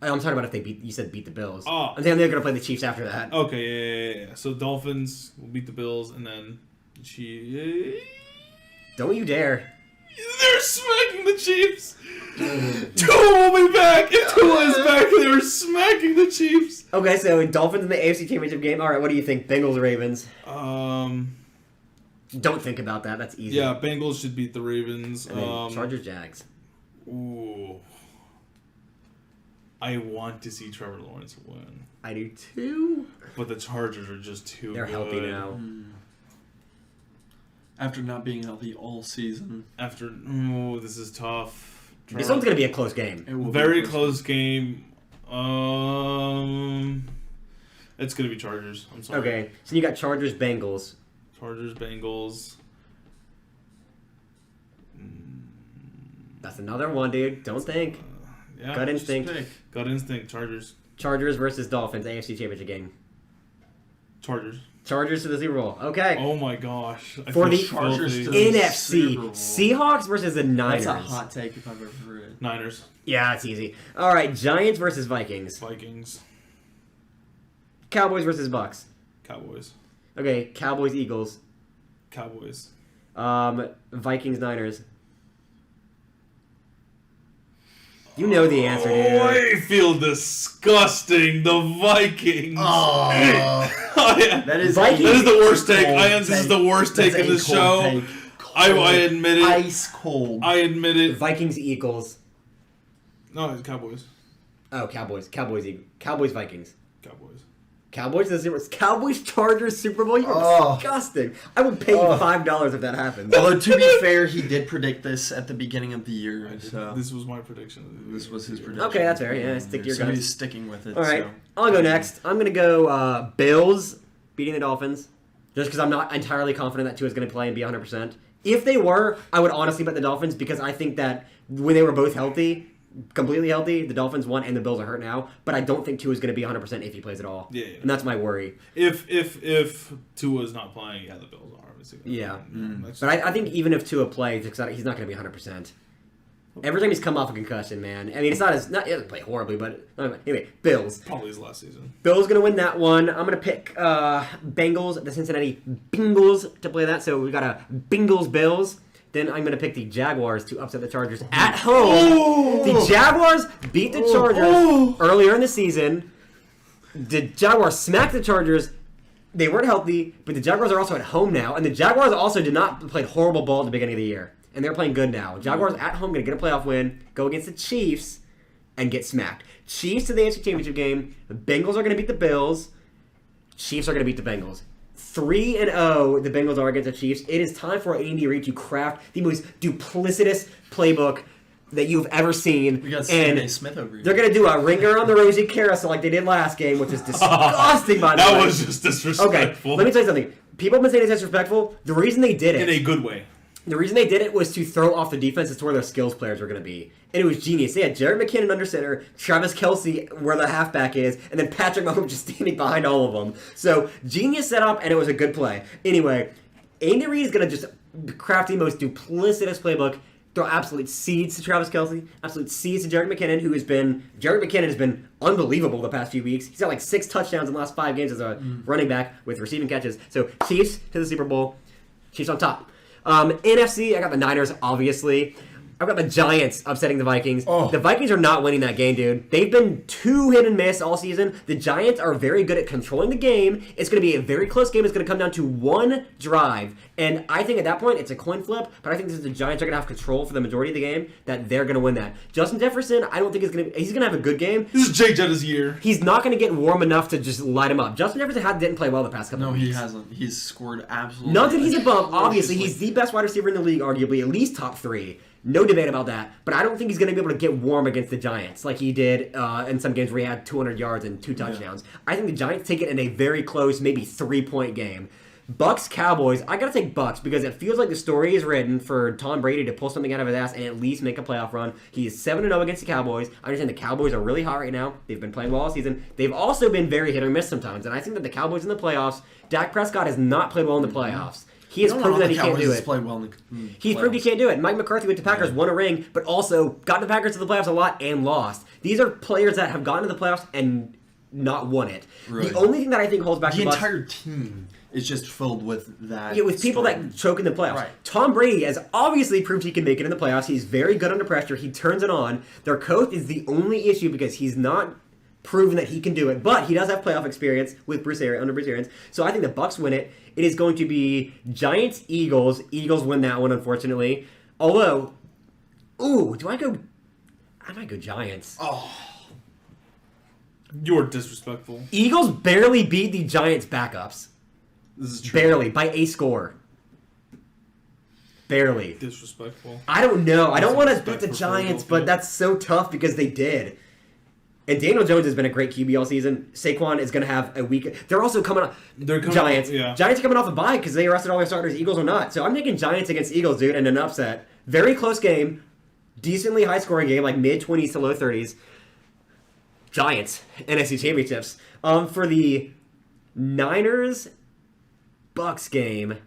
I'm talking about if they beat the Bills. Oh. I'm saying they're going to play the Chiefs after that. Okay, yeah. So Dolphins will beat the Bills, and then Don't you dare. They're smacking the Chiefs. Tua will be back. If Tua is back, they are smacking the Chiefs. Okay, so Dolphins in the AFC Championship game. All right, what do you think? Bengals, Ravens? Don't think about that. That's easy. Yeah, Bengals should beat the Ravens. And then Chargers, Jags. Ooh. I want to see Trevor Lawrence win. I do too. But the Chargers are just too good. They're healthy now. After not being healthy all season. This is tough. This one's going to be a close game. Very close game. It's going to be Chargers. I'm sorry. Okay, so you got Chargers, Bengals. Chargers, Bengals. That's another one, dude. Don't think. Yeah, Gut instinct. Gut instinct. Chargers. Chargers versus Dolphins, AFC Championship game. Chargers. Chargers to the Super Bowl. Okay. Oh my gosh. For the Chargers to the NFC, Super Bowl. Seahawks versus the Niners. That's a hot take if I've ever heard it. Niners. Yeah, it's easy. All right, Giants versus Vikings. Vikings. Cowboys versus Bucks. Cowboys. Okay, Cowboys, Eagles. Cowboys. Vikings, Niners. You know the answer, dude. I feel disgusting. The Vikings. Oh, Yeah. that is Vikings. This is the worst take. Cold This is the worst take in the That's a show. cold take. I admit it. Ice cold. I admit it. Vikings, Eagles. No, it's Cowboys. Oh, Cowboys, Vikings. Cowboys. Cowboys, Cowboys, Chargers, Super Bowl. You're Oh. disgusting. I would pay you $5 if that happens. Although, to be fair, he did predict this at the beginning of the year. So This was my prediction. this was his prediction. Okay, that's fair. Yeah, stick to your so guns. he's sticking with it. All right, So. I'll go next. I'm going to go Bills beating the Dolphins, just because I'm not entirely confident that Tua's going to play and be 100%. If they were, I would honestly bet the Dolphins because I think that when they were both completely healthy, the Dolphins won and the Bills are hurt now. But I don't think Tua's going to be 100% if he plays at all. Yeah. And that's my worry. If Tua's not playing, yeah, the Bills are obviously. Yeah. That's- But I think even if Tua plays, he's not going to be 100%. Every time he's come off a concussion, man. I mean, he doesn't play horribly, but anyway, Bills. Probably his last season. Bills going to win that one. I'm going to pick Bengals, the Cincinnati Bengals to play that. So we got a Bengals-Bills. Then I'm going to pick the Jaguars to upset the Chargers at home. Oh! The Jaguars beat the Chargers earlier in the season. The Jaguars smacked the Chargers. They weren't healthy, but the Jaguars are also at home now. And the Jaguars also did not play horrible ball at the beginning of the year. And they're playing good now. Jaguars at home going to get a playoff win, go against the Chiefs, and get smacked. Chiefs to the AFC Championship game. The Bengals are going to beat the Bills. Chiefs are going to beat the Bengals. 3-0 the Bengals are against the Chiefs. It is time for Andy Reid to craft the most duplicitous playbook that you've ever seen. We got and Stephen A. Smith over here. they're going to do a ringer on the rosy carousel like they did last game, which is disgusting, by the way. That was just disrespectful. Okay, let me tell you something. People have been saying it's disrespectful. The reason they did it... In a good way. The reason they did it was to throw off the defense as to where their skills players were going to be. And it was genius. They had Jared McKinnon under center, Travis Kelce where the halfback is, and then Patrick Mahomes just standing behind all of them. So, genius setup, and it was a good play. Anyway, Andy Reid is going to just craft the most duplicitous playbook. throw absolute seeds to Travis Kelce, absolute seeds to Jerick McKinnon, Jerick McKinnon has been unbelievable the past few weeks. He's got like 6 touchdowns in the last 5 games as a running back with receiving catches. So Chiefs to the Super Bowl, Chiefs on top. NFC, I got the Niners, obviously. I've got the Giants upsetting the Vikings. Oh. The Vikings are not winning that game, dude. They've been too hit and miss all season. The Giants are very good at controlling the game. It's going to be a very close game. It's going to come down to one drive. And I think at that point, it's a coin flip. But I think the Giants are going to have control for the majority of the game, that they're going to win that. Justin Jefferson, I don't think he's going to have a good game. This is Jay Jetta's year. He's not going to get warm enough to just light him up. Justin Jefferson didn't play well the past couple of weeks. No, he hasn't. He's scored absolutely. Not that he's a bump. Obviously, he's the best wide receiver in the league, arguably, at least top 3. No debate about that. But I don't think he's going to be able to get warm against the Giants like he did in some games where he had 200 yards and 2 touchdowns. Yeah. I think the Giants take it in a very close, maybe 3-point game. Bucks-Cowboys, I got to take Bucks because it feels like the story is written for Tom Brady to pull something out of his ass and at least make a playoff run. He is 7-0 against the Cowboys. I understand the Cowboys are really hot right now. They've been playing well all season. They've also been very hit or miss sometimes. And I think that the Cowboys in the playoffs, Dak Prescott has not played well in the playoffs. He has proven that he can't do it. He's proved he can't do it. Mike McCarthy with the Packers won a ring, but also got the Packers to the playoffs a lot and lost. These are players that have gotten to the playoffs and not won it. Right. The only thing that I think holds back the entire team is just filled with that. Yeah, with people that choke in the playoffs. Right. Tom Brady has obviously proved he can make it in the playoffs. He's very good under pressure. He turns it on. Their coach is the only issue because he's not proven that he can do it, but he does have playoff experience with under Bruce Arians. So I think the Bucks win it. It is going to be Giants, Eagles. Eagles win that one, unfortunately. Although, I might go Giants. Oh. You're disrespectful. Eagles barely beat the Giants' backups. This is true. Barely, by a score. Barely. Disrespectful. I don't know. I don't want to beat the Giants, but that's so tough because they did. And Daniel Jones has been a great QB all season. Saquon is going to have a week. They're also coming off. Giants. Yeah. Giants are coming off a bye because they arrested all their starters. Eagles are not. So I'm taking Giants against Eagles, dude, and an upset. Very close game. Decently high-scoring game, like mid-20s to low 30s. Giants. NFC Championships. For the Niners-Bucks game,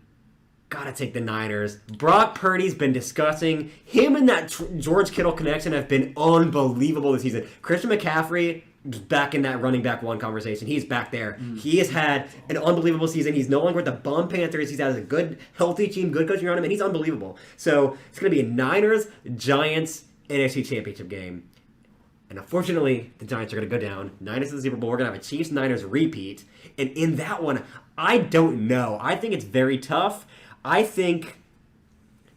gotta take the Niners. Brock Purdy's been disgusting. Him and that George Kittle connection have been unbelievable this season. Christian McCaffrey back in that running back 1 conversation. He's back there. He has had an unbelievable season. He's no longer with the bum Panthers. He's had a good, healthy team, good coaching around him, and he's unbelievable. So it's going to be a Niners-Giants NFC Championship game. And unfortunately, the Giants are going to go down. Niners to the Super Bowl. We're going to have a Chiefs-Niners repeat. And in that one, I don't know. I think it's very tough. I think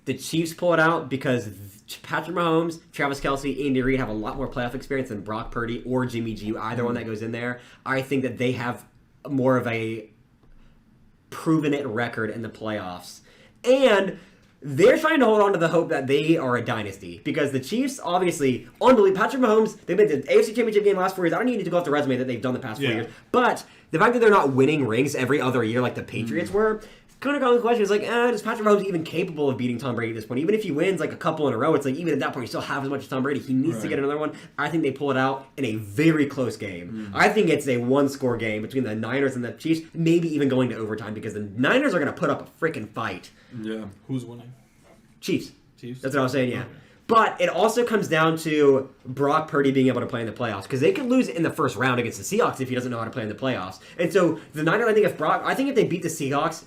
the Chiefs pull it out because Patrick Mahomes, Travis Kelce, Andy Reid have a lot more playoff experience than Brock Purdy or Jimmy G, either one that goes in there. I think that they have more of a proven it record in the playoffs. And they're trying to hold on to the hope that they are a dynasty because the Chiefs, obviously, unbelievable. Patrick Mahomes, they've been to the AFC Championship game last 4 years. I don't even need to go off the resume that they've done the past 4 years. But the fact that they're not winning rings every other year like the Patriots were, kind of got the question is like, is Patrick Mahomes even capable of beating Tom Brady at this point? Even if he wins like a couple in a row, it's like even at that point you still have as much as Tom Brady. He needs to get another one. I think they pull it out in a very close game. I think it's a 1-score game between the Niners and the Chiefs, maybe even going to overtime because the Niners are going to put up a freaking fight. Yeah. Who's winning? Chiefs. Chiefs? That's what I was saying, yeah. Okay. But it also comes down to Brock Purdy being able to play in the playoffs because they could lose in the first round against the Seahawks if he doesn't know how to play in the playoffs. And so the Niners, I think if they beat the Seahawks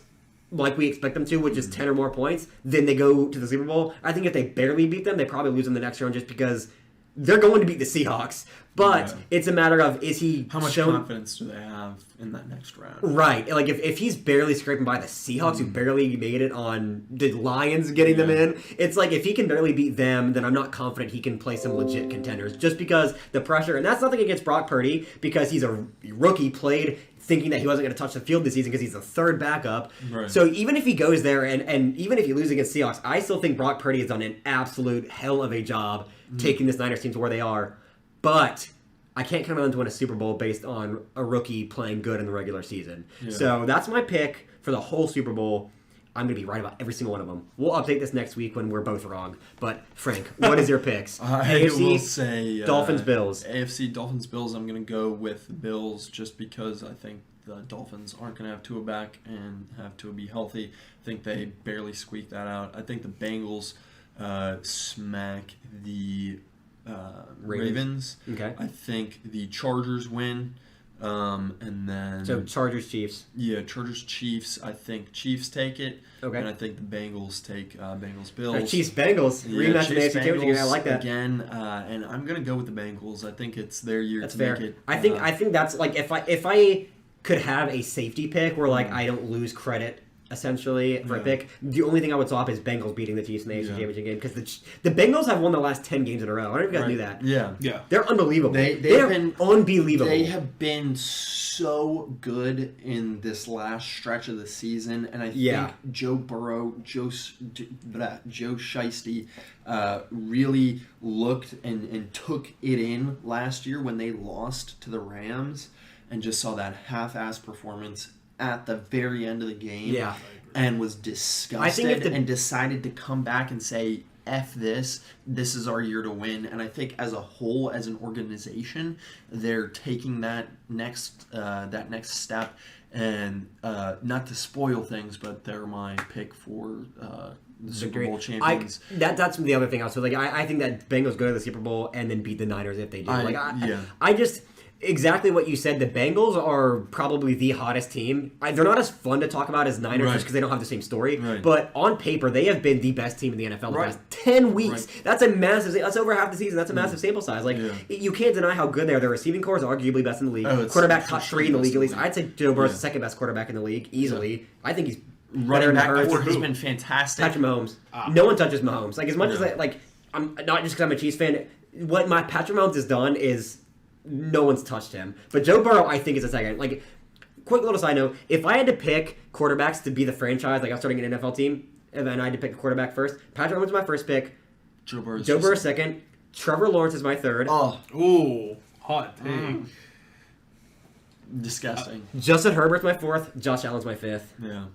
like we expect them to, which is 10 or more points, then they go to the Super Bowl. I think if they barely beat them, they probably lose in the next round just because they're going to beat the Seahawks. But it's a matter of, is he how much confidence do they have in that next round? Right. Like, if he's barely scraping by the Seahawks, who barely made it on the Lions getting them in, it's like, if he can barely beat them, then I'm not confident he can play some legit contenders. Just because the pressure, and that's nothing against Brock Purdy, because he's a rookie, played thinking that he wasn't going to touch the field this season because he's the third backup. Right. So even if he goes there, and even if he loses against Seahawks, I still think Brock Purdy has done an absolute hell of a job taking this Niners team to where they are. But I can't count on them to win a Super Bowl based on a rookie playing good in the regular season. Yeah. So that's my pick for the whole Super Bowl. I'm going to be right about every single one of them. We'll update this next week when we're both wrong. But, Frank, what is your picks? AFC, will say Dolphins, Bills. AFC, Dolphins, Bills. I'm going to go with the Bills just because I think the Dolphins aren't going to have Tua back and have Tua be healthy. I think they barely squeak that out. I think the Bengals smack the Ravens. Okay. I think the Chargers win. And then So Chargers, Chiefs. Yeah, Chargers, Chiefs. I think Chiefs take it. Okay. And I think the Bengals take Bengals, Bills. Chiefs, Bengals. Yeah, Rematch in the Chiefs, AFC Championship game. I like that. again. And I'm gonna go with the Bengals. I think it's their year That's to fair. make it. I think that's like if I could have a safety pick where like I don't lose credit essentially for a pick. The only thing I would swap is Bengals beating the Chiefs in the AFC Championship game because the Bengals have won the last 10 games in a row. I don't know if you guys knew that. Yeah. They're unbelievable. They're been unbelievable. They have been so good in this last stretch of the season, and I think Joe Burrow, Joe Shiesty, really looked and took it in last year when they lost to the Rams, and just saw that half-ass performance at the very end of the game, and was disgusted and decided to come back and say, F this is our year to win. And I think as a whole, as an organization, they're taking that next step, and not to spoil things, but they're my pick for the Super Bowl champions. That's the other thing also. Like I think that Bengals go to the Super Bowl and then beat the Niners if they do. I just exactly what you said. The Bengals are probably the hottest team. They're not as fun to talk about as Niners just because they don't have the same story. Right. But on paper, they have been the best team in the NFL the past 10 weeks. Right. That's that's over half the season. That's a massive sample size. Like you can't deny how good they are. Their receiving core is arguably best in the league. Quarterback top 3 in the league at least. I'd say Joe Burrow's the second best quarterback in the league easily. I think he's running back core has been fantastic. Patrick Mahomes. No one touches Mahomes. Like as much as I'm not just because I'm a Chiefs fan. What my Patrick Mahomes has done is no one's touched him. But Joe Burrow, I think, is a second. Like, quick little side note: if I had to pick quarterbacks to be the franchise, like I was starting an NFL team, and then I had to pick a quarterback first, Patrick Mahomes is my first pick. Joe Burrow second. Trevor Lawrence is my third. Ooh, hot take. Disgusting. Justin Herbert's my fourth. Josh Allen's my fifth. Yeah.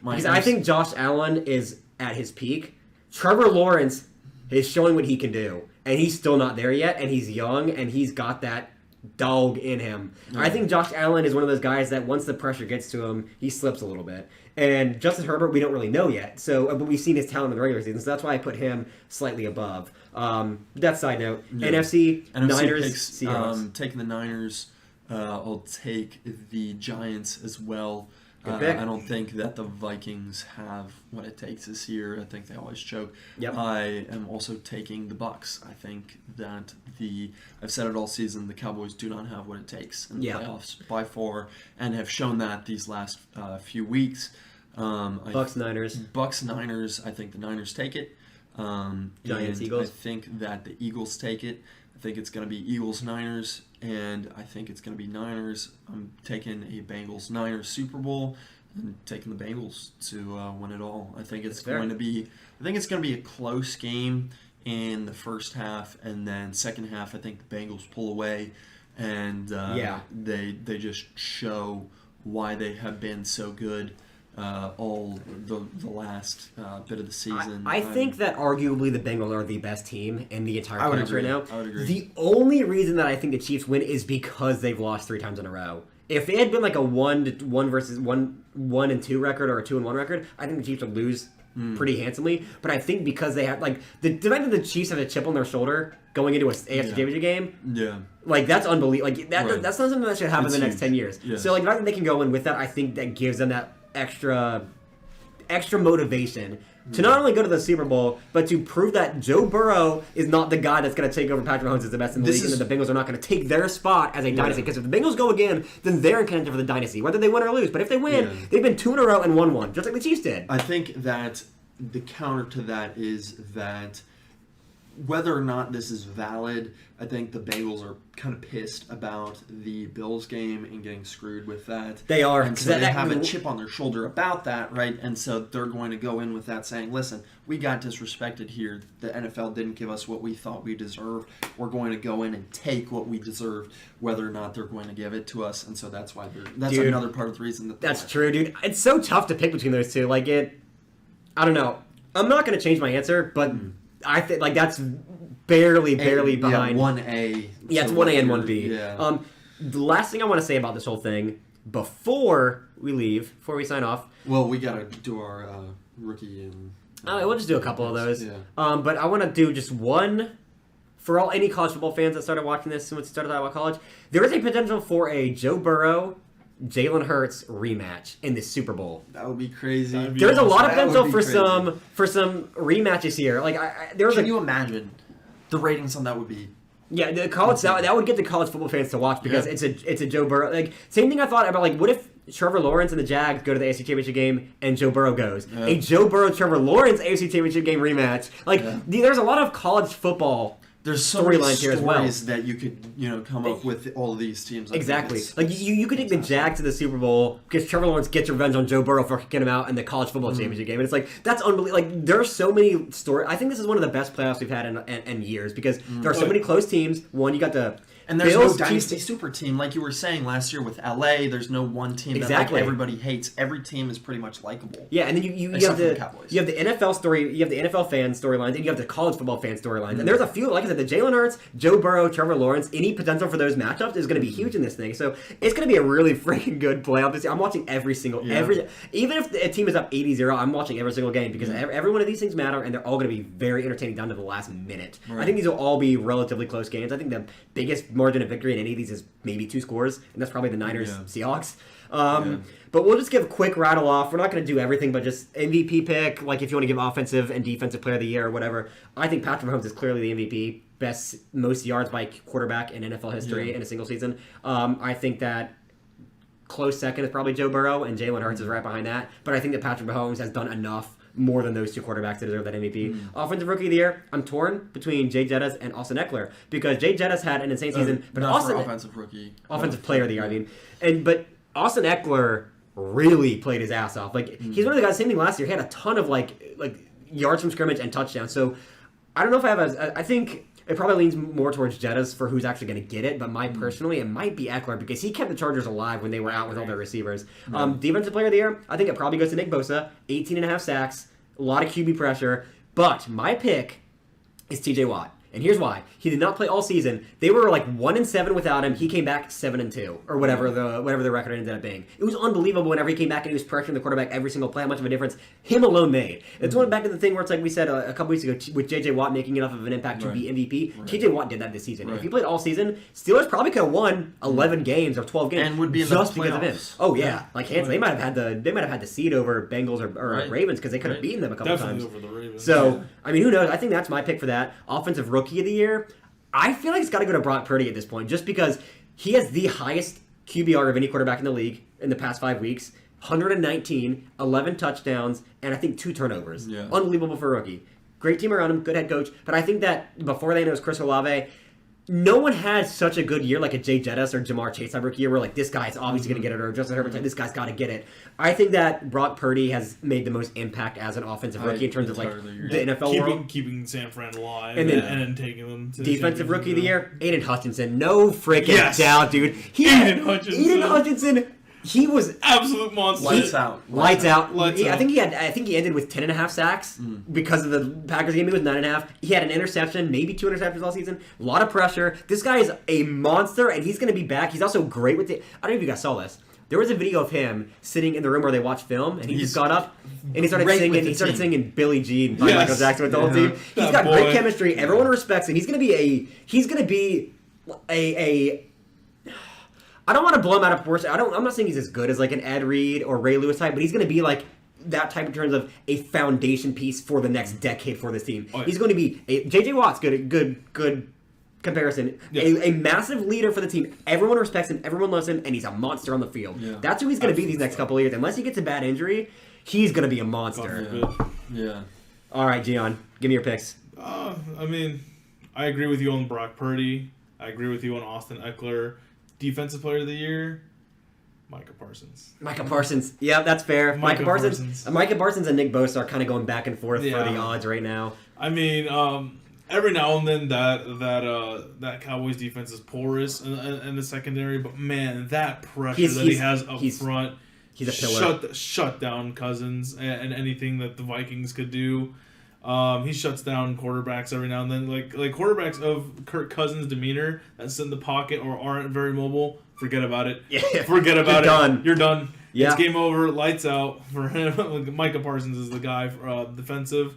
Because I think Josh Allen is at his peak. Trevor Lawrence is showing what he can do. And he's still not there yet, and he's young, and he's got that dog in him. I think Josh Allen is one of those guys that once the pressure gets to him, he slips a little bit. And Justin Herbert, we don't really know yet. So, but we've seen his talent in the regular season, so that's why I put him slightly above. That side note. NFC Niners, picks, Seahawks. Taking the Niners. I'll take the Giants as well. Good pick. I don't think that the Vikings have what it takes this year. I think they always choke. Yep. I am also taking the Bucks. I think that I've said it all season, the Cowboys do not have what it takes in the playoffs by far, and have shown that these last few weeks. Bucks, Niners. Bucks, Niners. I think the Niners take it. Giants, Eagles. I think that the Eagles take it. I think it's going to be Eagles-Niners, and I think it's going to be Niners. I'm taking a Bengals-Niners Super Bowl and taking the Bengals to win it all. I think it's going to be a close game in the first half, and then second half I think the Bengals pull away, and they just show why they have been so good all the last bit of the season. I think that arguably the Bengals are the best team in the entire playoffs right now. I would agree. The only reason that I think the Chiefs win is because they've lost 3 times in a row. If it had been like a 1-1 versus 1-2 record or a 2-1 record, I think the Chiefs would lose pretty handsomely. But I think because they have like the fact that the Chiefs have a chip on their shoulder going into an AFC Championship game, like that's unbelievable. Like that's not something that should happen in the next 10 years. Yes. So like the fact that they can go in with that, I think that gives them that extra motivation to not only go to the Super Bowl, but to prove that Joe Burrow is not the guy that's going to take over Patrick Mahomes as the best in the league, and that the Bengals are not going to take their spot as a dynasty. Because if the Bengals go again, then they're in contention for the dynasty, whether they win or lose. But if they win, they've been 2 in a row and won 1, just like the Chiefs did. I think that the counter to that is that whether or not this is valid, I think the Bengals are kind of pissed about the Bills game and getting screwed with that. They are. And so they have a chip on their shoulder about that, right? And so they're going to go in with that saying, listen, we got disrespected here. The NFL didn't give us what we thought we deserved. We're going to go in and take what we deserved, whether or not they're going to give it to us. And so that's why that's another part of the reason that's true, dude. It's so tough to pick between those two. Like I don't know. I'm not going to change my answer, but I think like that's barely behind 1A. Yeah, it's 1A and 1B. Yeah. The last thing I want to say about this whole thing before we sign off. Well, we got to do our rookie and We'll just do a couple of those. Yeah. But I want to do just one for any college football fans that started watching this since we started talking about college. There is a potential for a Joe Burrow, Jalen Hurts rematch in the Super Bowl. That would be crazy. There's a lot of That would potential be for crazy. some rematches here. Like Can you imagine the ratings on that would be? Yeah, the college that would get the college football fans to watch because it's a Joe Burrow. Like same thing I thought about. Like what if Trevor Lawrence and the Jags go to the AFC Championship game and Joe Burrow goes a Joe Burrow Trevor Lawrence AFC Championship game rematch? Like there's a lot of college football. There's so many storylines here as well that you could come up with all of these teams. Exactly. Like you could take the Jags to the Super Bowl because Trevor Lawrence gets revenge on Joe Burrow for kicking him out in the college football championship game, and it's like that's unbelievable. Like there are so many stories. I think this is one of the best playoffs we've had in years because there are so many close teams. One, you got the and there's Bills, no dynasty super team like you were saying last year with LA. There's no one team that everybody hates. Every team is pretty much likable. Yeah, and then you have the NFL story, you have the NFL fan storylines, and you have the college football fan storylines. And there's a few, like I said, the Jalen Hurts, Joe Burrow, Trevor Lawrence. Any potential for those matchups is going to be huge in this thing. So it's going to be a really freaking good playoff this year. I'm watching every even if a team is up 80-0, I'm watching every single game because every one of these things matter, and they're all going to be very entertaining down to the last minute. Right. I think these will all be relatively close games. I think the biggest margin of victory in any of these is maybe 2 scores, and that's probably the Niners Seahawks. But we'll just give a quick rattle off. We're not going to do everything, but just MVP pick. Like if you want to give offensive and defensive player of the year or whatever. I think Patrick Mahomes is clearly the MVP, most yards by quarterback in NFL history in a single season. I think that close second is probably Joe Burrow, and Jalen Hurts is right behind that. But I think that Patrick Mahomes has done enough more than those 2 quarterbacks to deserve that MVP. Offensive Rookie of the Year, I'm torn between Jay Jettis and Austin Eckler because Jay Jettis had an insane season, but Austin offensive rookie, offensive player of the year. I mean, but Austin Eckler really played his ass off. Like he's one of the guys. Same thing last year. He had a ton of like yards from scrimmage and touchdowns. So I don't know if I have I think it probably leans more towards Jettis for who's actually going to get it. But personally, it might be Eckler because he kept the Chargers alive when they were out with all their receivers. Defensive player of the year, I think it probably goes to Nick Bosa. 18.5 sacks, a lot of QB pressure. But my pick is TJ Watt. And here's why. He did not play all season. They were like 1-7 without him. He came back 7-2 or whatever the record ended up being. It was unbelievable whenever he came back and he was pressuring the quarterback every single play. How much of a difference him alone made. It's going back to the thing where it's like we said a couple weeks ago with JJ Watt making enough of an impact to be MVP. Right. TJ Watt did that this season. Right. If he played all season, Steelers probably could have won 11 games or 12 games and would be in just the because of him. Oh yeah, like hands. They might have had the seed over Bengals or Ravens because they could have beaten them a couple times. Over the Ravens. So I mean, who knows? I think that's my pick for that. Offensive Rookie of the Year. I feel like it's got to go to Brock Purdy at this point, just because he has the highest QBR of any quarterback in the league in the past 5 weeks. 119, 11 touchdowns, and I think 2 turnovers. Yeah. Unbelievable for a rookie. Great team around him, good head coach. But I think that before they know it was Chris Olave, no one had such a good year like a Jay Jettis or Jamar Chase type rookie year where like this guy's obviously going to get it, or Justin Herbert, this guy's got to get it. I think that Brock Purdy has made the most impact as an offensive rookie in terms of like the NFL world. Keeping San Fran alive and then taking them to defensive rookie of the year, Aiden Hutchinson. No freaking doubt, dude. Aiden Hutchinson. He was absolute monster. Lights out. I think he ended with 10.5 sacks because of the Packers game. He was 9.5. He had an interception, maybe 2 interceptions all season. A lot of pressure. This guy is a monster, and he's going to be back. He's also great with it. I don't know if you guys saw this. There was a video of him sitting in the room where they watch film, and he just got up and he started singing. He started singing "Billie Jean" by Michael Jackson with the whole team. He's got great chemistry. Everyone respects him. He's going to be a I don't want to blow him out of proportion. I'm not saying he's as good as like an Ed Reed or Ray Lewis type, but he's going to be like that type in terms of a foundation piece for the next decade for this team. He's going to be JJ Watt's good comparison. Yeah. A massive leader for the team. Everyone respects him. Everyone loves him, and he's a monster on the field. Yeah. That's who he's going to be these next couple of years. Unless he gets a bad injury, he's going to be a monster. Yeah. All right, Gian, give me your picks. I mean, I agree with you on Brock Purdy. I agree with you on Austin Eckler. Defensive Player of the Year, Micah Parsons. Yeah, that's fair. Micah Parsons and Nick Bosa are kind of going back and forth for the odds right now. I mean, every now and then that Cowboys defense is porous in the secondary, but man, that pressure he has up front, he's a pillar. Shut down Cousins and anything that the Vikings could do. He shuts down quarterbacks every now and then. Like quarterbacks of Kirk Cousins' demeanor that sit in the pocket or aren't very mobile, forget about it. Yeah. Forget about it. You're done. Yeah. It's game over. Lights out for him. Like, Micah Parsons is the guy for defensive.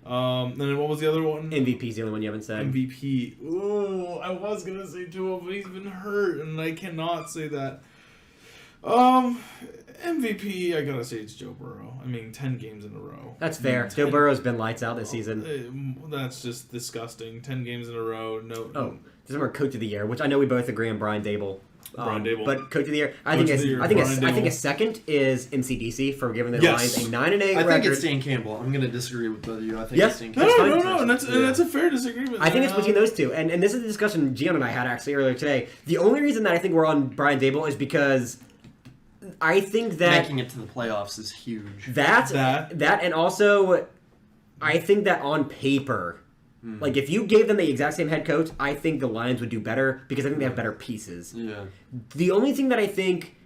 And then what was the other one? MVP's the only one you haven't said. MVP. Ooh, I was gonna say Tua, but he's been hurt, and I cannot say that. MVP, I gotta say it's Joe Burrow. I mean, 10 games in a row. That's fair. Joe Burrow's been lights out this season. That's just disgusting. 10 games in a row. No. Oh, this is our Coach of the Year, which I know we both agree on Brian Dable. Brian Dable. But Coach of the Year, I think a second is NCDC for giving the Lions a 9-8 record. I think it's Dan Campbell. I'm going to disagree with both of you. I think it's Dan Campbell. Campbell. No, and that's a fair disagreement. I think it's between those two, and this is the discussion Gian and I had actually earlier today. The only reason that I think we're on Brian Dable is because I think that making it to the playoffs is huge. That and also I think that on paper. Like, if you gave them the exact same head coach, I think the Lions would do better because I think they have better pieces. Yeah. The only thing that I think...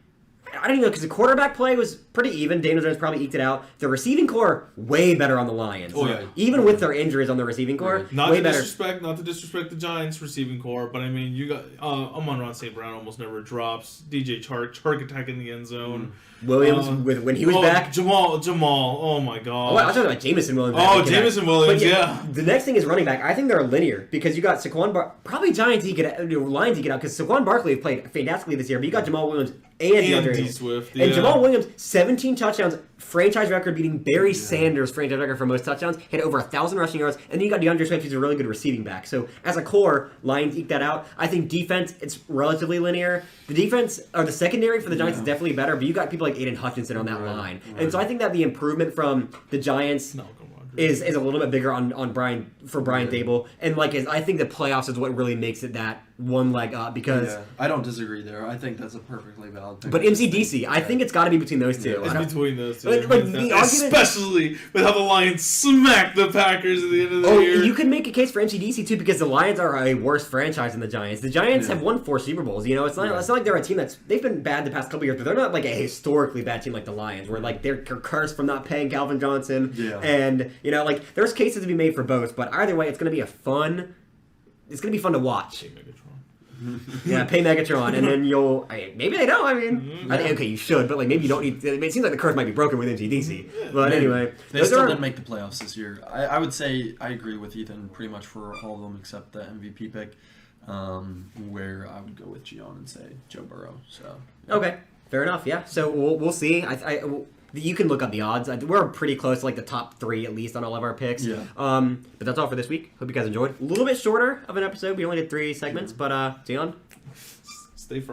I don't even know, because the quarterback play was pretty even. Daniel Jones probably eked it out. The receiving core, way better on the Lions. Oh, yeah. Even with their injuries on the receiving core, not way to better. Not to disrespect the Giants' receiving core, but I mean, you got Amon-Ra St. Brown almost never drops. DJ Chark attack in the end zone. Williams, when he was back. Jamal, oh my God. Oh, I was talking about Jameson Williams. Jameson Williams, yeah. The next thing is running back. I think they're linear because you got probably Giants Lions eke it out because Saquon Barkley played fantastically this year, but you got Jamal Williams and D Swift. And Jamal Williams, 17 touchdowns, franchise record beating Barry Sanders' franchise record for most touchdowns, hit over 1,000 rushing yards, and then you got DeAndre Swift, who's a really good receiving back. So as a core, Lions eke that out. I think defense, it's relatively linear. The defense, or the secondary for the Giants is definitely better, but you got people like Aiden Hutchinson on that line. And so I think that the improvement from the Giants is a little bit bigger on Brian Dable. And I think the playoffs is what really makes it that one leg up because I don't disagree there. I think that's a perfectly valid thing. But MCDC, I think it's got to be between those two. It's between those two. Especially with how the Lions smacked the Packers at the end of the year. You can make a case for MCDC too because the Lions are a worse franchise than the Giants. The Giants have won 4 Super Bowls. You know, it's not like they're a team they've been bad the past couple years, but they're not like a historically bad team like the Lions, where like they're cursed from not paying Calvin Johnson. Yeah. And there's cases to be made for both, but either way, it's going to be fun to watch. Yeah, pay Megatron, and then maybe they don't. I mean, I think okay, you should, but maybe you don't need. It seems like the curse might be broken with MCDC. But anyway, they still didn't make the playoffs this year. I would say I agree with Ethan pretty much for all of them except the MVP pick, where I would go with Gian and say Joe Burrow. So okay, fair enough. Yeah, so we'll see. You can look up the odds. We're pretty close to the top 3 at least on all of our picks. Yeah. But that's all for this week. Hope you guys enjoyed. A little bit shorter of an episode. We only did 3 segments, but Dion, stay frosty.